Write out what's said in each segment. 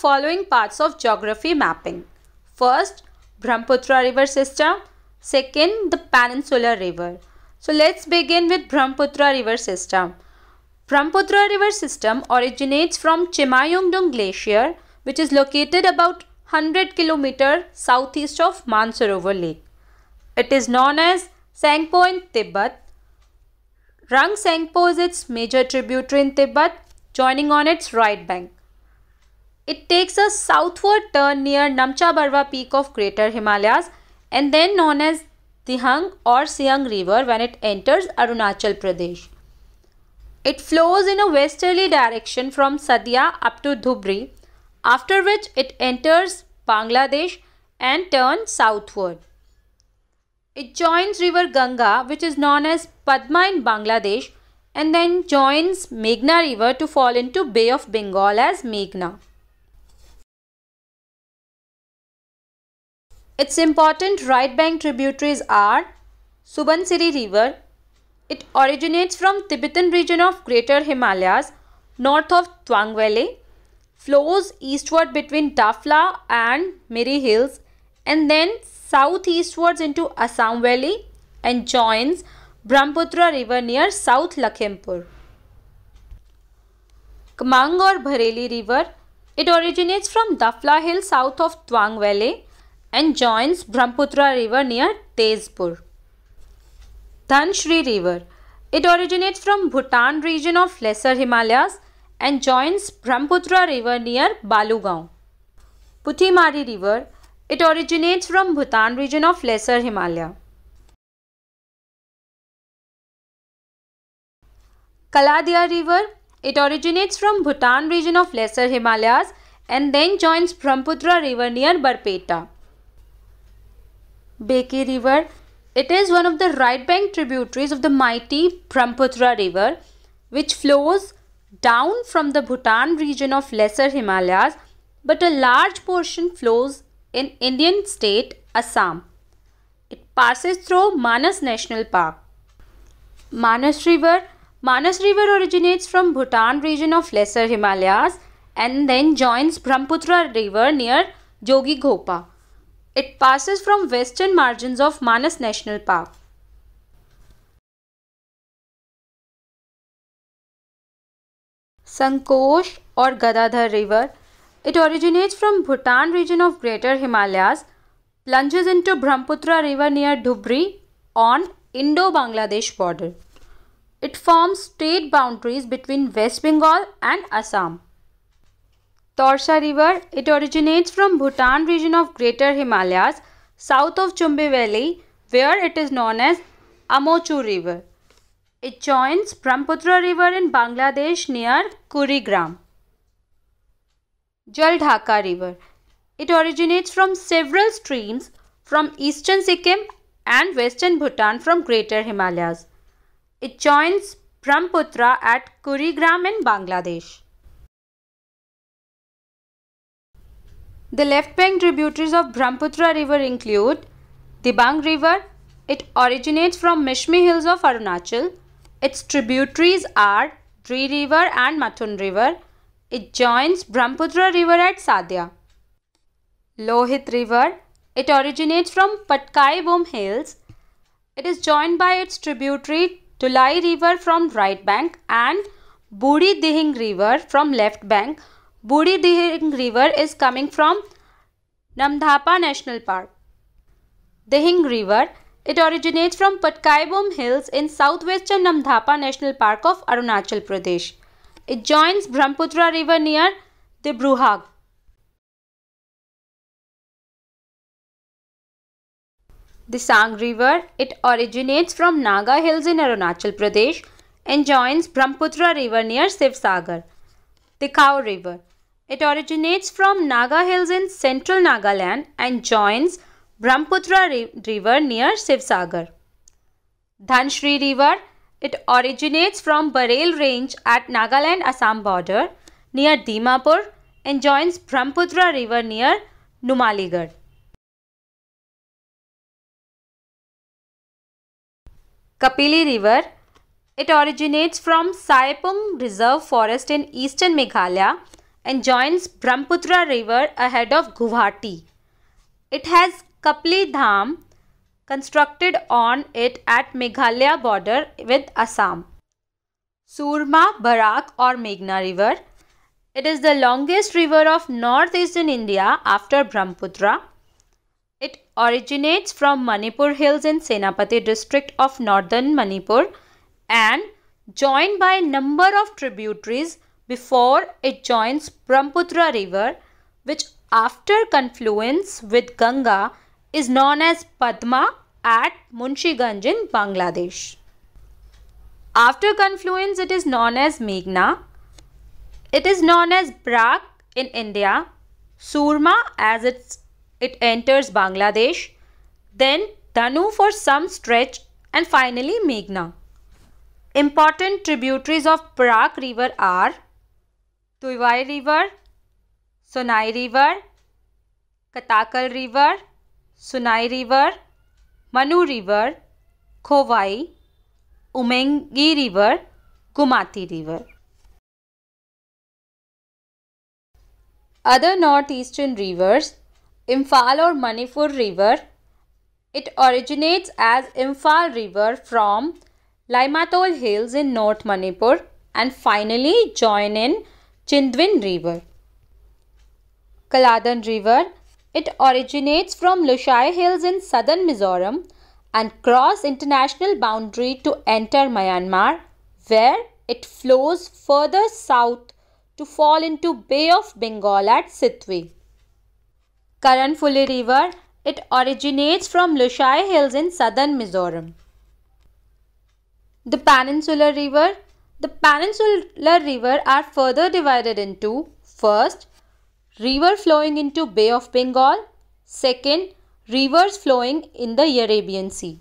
following parts of geography mapping. First, Brahmaputra river system. Second, the Peninsular river. So let's begin with Brahmaputra river system. Brahmaputra river system originates from Chimayongdong Glacier, which is located about 100 km southeast of Mansarovar Lake. It is known as Tsangpo in Tibet. Rang Tsangpo is its major tributary in Tibet, joining on its right bank. It takes a southward turn near Namcha Barwa peak of Greater Himalayas and then known as Dihang or Siang river when it enters Arunachal Pradesh. It flows in a westerly direction from Sadia up to Dhubri, after which it enters Bangladesh and turns southward. It joins river Ganga, which is known as Padma in Bangladesh, and then joins Meghna river to fall into Bay of Bengal as Meghna. Its important right bank tributaries are Subansiri river. It originates from Tibetan region of Greater Himalayas, north of Tuang Valley, flows eastward between Dafla and Miri Hills, and then southeastwards into Assam Valley and joins Brahmaputra river near South Lakhimpur. Kmang or Bhareli river. It originates from Dafla hill south of Tuang Valley and joins Brahmaputra river near Tezpur. Dhanshri river. It originates from Bhutan region of Lesser Himalayas and joins Brahmaputra river near Balugaon. Puthimari river. It originates from Bhutan region of Lesser Himalaya. Kaladia river. It originates from Bhutan region of Lesser Himalayas and then joins Brahmaputra river near Barpeta. Beki river. It is one of the right bank tributaries of the mighty Brahmaputra river, which flows down from the Bhutan region of Lesser Himalayas, but a large portion flows in Indian state Assam. It passes through Manas National Park. Manas river. Manas river originates from Bhutan region of Lesser Himalayas and then joins Brahmaputra river near Jogi Ghopa. It passes from western margins of Manas National Park. Sankosh or Gadadhar river. It originates from Bhutan region of Greater Himalayas, plunges into Brahmaputra river near Dhubri on Indo-Bangladesh border. It forms state boundaries between West Bengal and Assam. Torsa river. It originates from Bhutan region of Greater Himalayas, south of Chumbi Valley, where it is known as Amochu river. It joins Brahmaputra river in Bangladesh near Kurigram. Jal Dhaka river. It originates from several streams from eastern Sikkim and western Bhutan from Greater Himalayas. It joins Brahmaputra at Kurigram in Bangladesh. The left bank tributaries of Brahmaputra river include Dibang river. It originates from Mishmi hills of Arunachal. Its tributaries are Dri river and Mathun river. It joins Brahmaputra river at Sadia. Lohit river. It originates from Patkai Bum hills. It is joined by its tributary Tulai river from right bank and Budi Dihing river from left bank. Budi Dihing river is coming from Namdhapa National Park. Dihing river. It originates from Patkai Bum hills in southwestern Namdhapa National Park of Arunachal Pradesh. It joins Brahmaputra river near Dibruhag. Disang river. It originates from Naga hills in Arunachal Pradesh and joins Brahmaputra river near Sivsagar. Dikhao river. It originates from Naga hills in central Nagaland and joins Brahmaputra river near Sivsagar. Dhanshri river. It originates from Bareil range at Nagaland-Assam border near Dimapur and joins Brahmaputra river near Numaligarh. Kapili river. It originates from Saipung Reserve Forest in eastern Meghalaya and joins Brahmaputra River ahead of Guwahati. It has Kapli Dham constructed on it at Meghalaya border with Assam. Surma, Barak or Meghna River. It is the longest river of northeastern India after Brahmaputra. It originates from Manipur Hills in Senapati district of northern Manipur and joined by a number of tributaries before it joins Brahmaputra River, which after confluence with Ganga is known as Padma at Munshiganj in Bangladesh. After confluence it is known as Meghna. It is known as Brak in India, Surma as it enters Bangladesh, then Danu for some stretch and finally Meghna. Important tributaries of Brak river are Tuivai river, Sonai river, Katakal river, Sunai river, Manu river, Khowai, Umengi river, Gumati river. Other northeastern rivers, Imphal or Manipur river. It originates as Imphal river from Laimatol hills in North Manipur and finally join in Chindwin river. Kaladan river. It originates from Lushai hills in southern Mizoram and cross international boundary to enter Myanmar, where it flows further south to fall into Bay of Bengal at Sitwe. Karanfuli river. It originates from Lushai hills in southern Mizoram. The Peninsular river. The Peninsular river are further divided into first, river flowing into Bay of Bengal, second, rivers flowing in the Arabian Sea.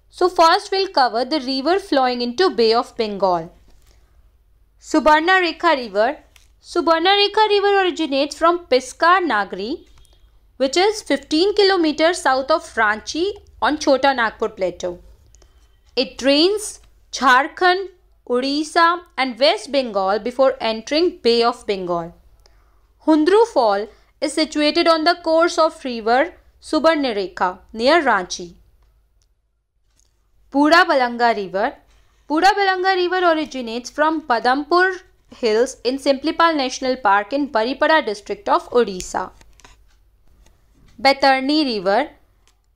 So first we'll cover the river flowing into Bay of Bengal. Subarnarekha river. Subarnarekha river originates from Piskar Nagri, which is 15 kilometers south of Ranchi on Chota Nagpur plateau. It drains Jharkhand, Odisha and West Bengal before entering Bay of Bengal. Hundru Fall is situated on the course of river Subarnarekha near Ranchi. Pura Balanga river. Pura Balanga river originates from Padampur hills in Simplipal National Park in Baripada district of Odisha. Baitarni river.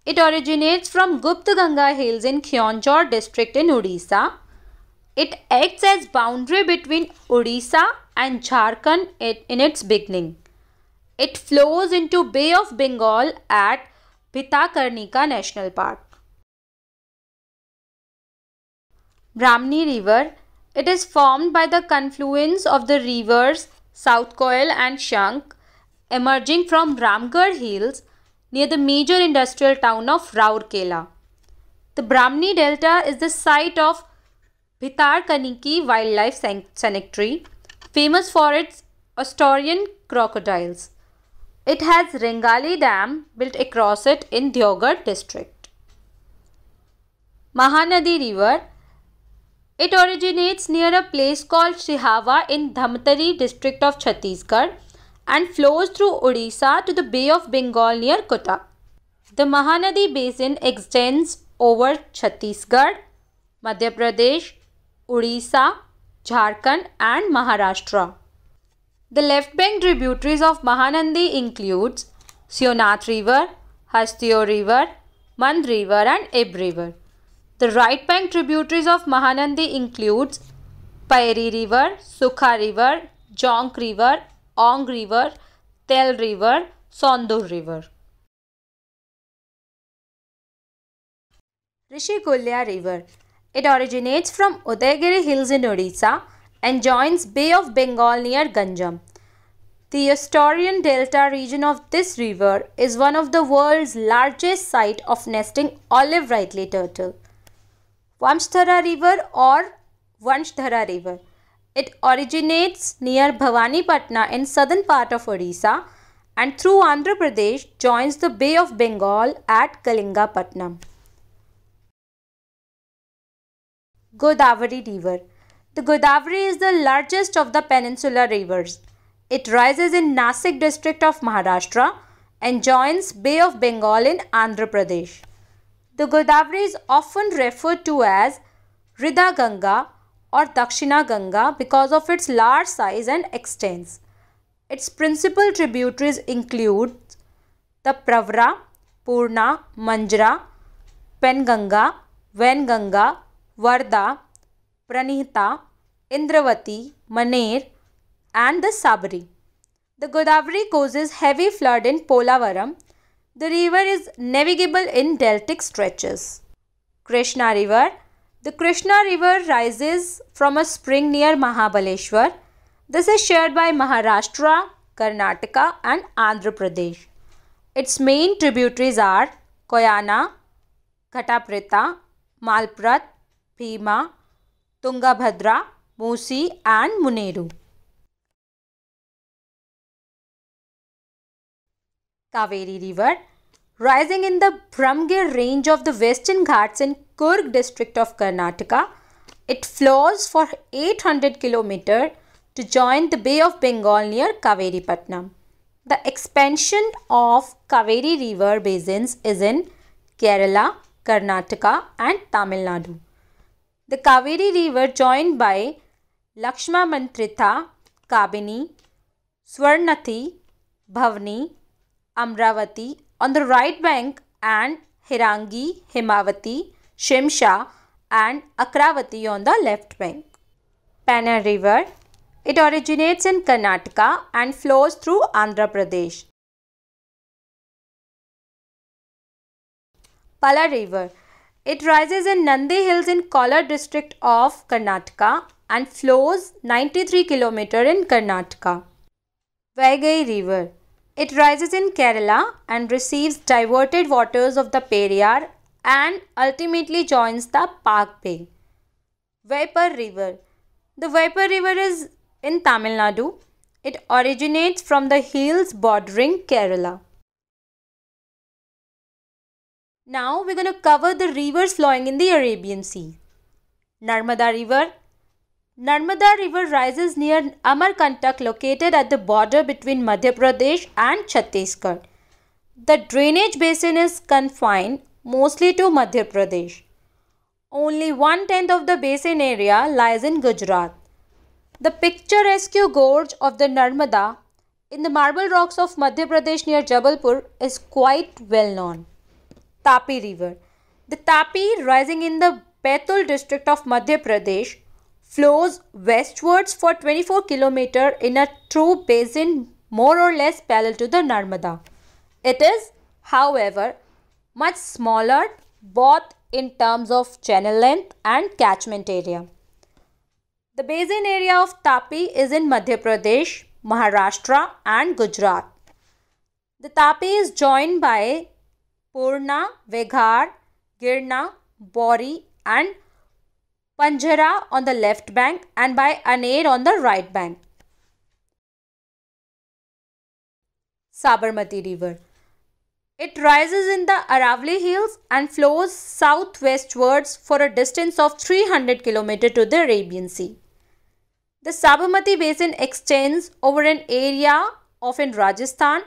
It originates from Gupta Ganga hills in Kionjhar district in Odisha. It acts as boundary between Odisha and Jharkhand in its beginning. It flows into Bay of Bengal at Bhitakarnika National Park. Brahmani river. It is formed by the confluence of the rivers South Koil and Shank emerging from Ramgarh hills near the major industrial town of Rourkela. The Brahmani Delta is the site of Bhitarkaniki Wildlife Sanctuary, famous for its Asturian crocodiles. It has Rengali Dam built across it in Deoghar district. Mahanadi river. It originates near a place called Shihava in Dhamtari district of Chhattisgarh and flows through Odisha to the Bay of Bengal near Kota. The Mahanadi basin extends over Chhattisgarh, Madhya Pradesh, Odisha, Jharkhand and Maharashtra. The left bank tributaries of Mahanadi includes Sionath river, Hastio river, Mand river and Ib river. The right bank tributaries of Mahanadi includes Pairi river, Sukha river, Jonk river, Ong river, Tel river, Sondur river. Rishikulya river. It originates from Udaygiri hills in Odisha and joins Bay of Bengal near Ganjam. The Asturian Delta region of this river is one of the world's largest site of nesting olive ridley turtle. Vamshdhara river or Vanshdhara river. It originates near Bhavanipatna in southern part of Odisha and through Andhra Pradesh joins the Bay of Bengal at Kalingapatnam. Godavari river. The Godavari is the largest of the peninsular rivers. It rises in Nasik district of Maharashtra and joins Bay of Bengal in Andhra Pradesh. The Godavari is often referred to as Ridha Ganga or Dakshina Ganga because of its large size and extents. Its principal tributaries include the Pravara, Purna, Manjra, Penganga, Venganga, Varda, Pranihita, Indravati, Maner and the Sabri. The Godavari causes heavy flood in Polavaram. The river is navigable in deltic stretches. Krishna River. The Krishna River rises from a spring near Mahabaleshwar. This is shared by Maharashtra, Karnataka and Andhra Pradesh. Its main tributaries are Koyana, Ghataprita, Malprat, Bhima, Tungabhadra, Musi and Muneru. Kaveri River. Rising in the Brahmagir range of the Western Ghats in Kurg district of Karnataka, it flows for 800 km to join the Bay of Bengal near Kaveripatnam. The expansion of Kaveri River basins is in Kerala, Karnataka and Tamil Nadu. The Kaveri River joined by Lakshma Mantrita, Kabini, Swarnathi, Bhavani, Amravati on the right bank and Hirangi, Himavati, Shimsha and Akravati on the left bank. Pennar River. It originates in Karnataka and flows through Andhra Pradesh. Pala River. It rises in Nandi Hills in Kolar district of Karnataka and flows 93 km in Karnataka. Vaigai River. It rises in Kerala and receives diverted waters of the Periyar and ultimately joins the Pak Bay. Vaipar River. The Vaipar River is in Tamil Nadu. It originates from the hills bordering Kerala. Now we're going to cover the rivers flowing in the Arabian Sea. Narmada River. Narmada River rises near Amarkantak, located at the border between Madhya Pradesh and Chhattisgarh. The drainage basin is confined mostly to Madhya Pradesh. Only 1/10 of the basin area lies in Gujarat. The picturesque gorge of the Narmada in the marble rocks of Madhya Pradesh near Jabalpur is quite well known. Tapi River. The Tapi, rising in the Baitul district of Madhya Pradesh, flows westwards for 24 km in a true basin more or less parallel to the Narmada. It is, however, much smaller both in terms of channel length and catchment area. The basin area of Tapi is in Madhya Pradesh, Maharashtra and Gujarat. The Tapi is joined by Purna, Veghar, Girna, Bori and Panjara on the left bank and by Aner on the right bank. Sabarmati River. It rises in the Aravalli Hills and flows southwestwards for a distance of 300 km to the Arabian Sea. The Sabarmati basin extends over an area of in Rajasthan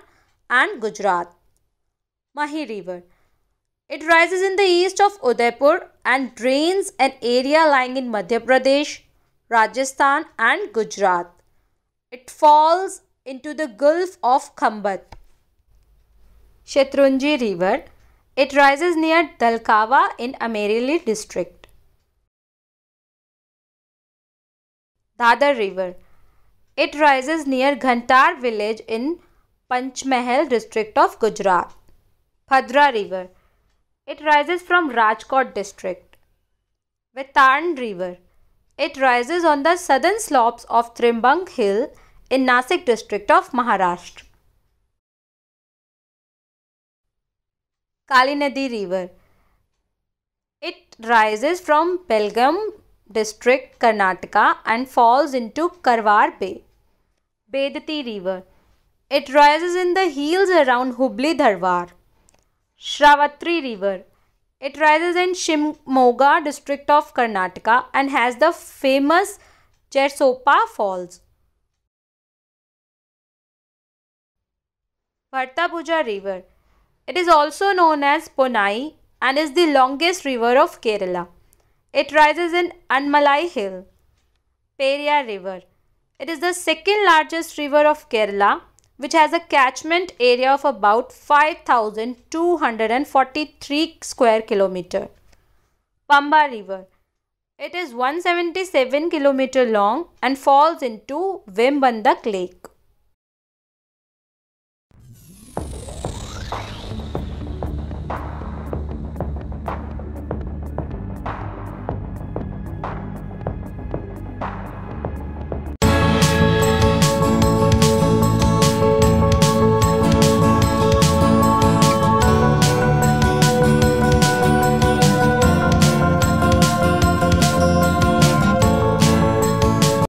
and Gujarat. Mahi River. It rises in the east of Udaipur and drains an area lying in Madhya Pradesh, Rajasthan and Gujarat. It falls into the Gulf of Khambat. Shetranji River. It rises near Dalkava in Amereli district. Dadar River. It rises near Ghantar village in Panchmahal district of Gujarat. Bhadra River. It rises from Rajkot district. Vetarn River. It rises on the southern slopes of Trimbang Hill in Nasik district of Maharashtra. Kali Nadi River. It rises from Belgaum district, Karnataka and falls into Karwar Bay. Bedati River. It rises in the hills around Hubli Dharwar. Shravatri River. It rises in Shimoga district of Karnataka and has the famous Chersopa Falls. Bhartapuja River. It is also known as Ponai and is the longest river of Kerala. It rises in Anmalai Hill. Periyar River. It is the second largest river of Kerala, which has a catchment area of about 5,243 square kilometer. Pamba River. It is 177 km long and falls into Vembandak Lake.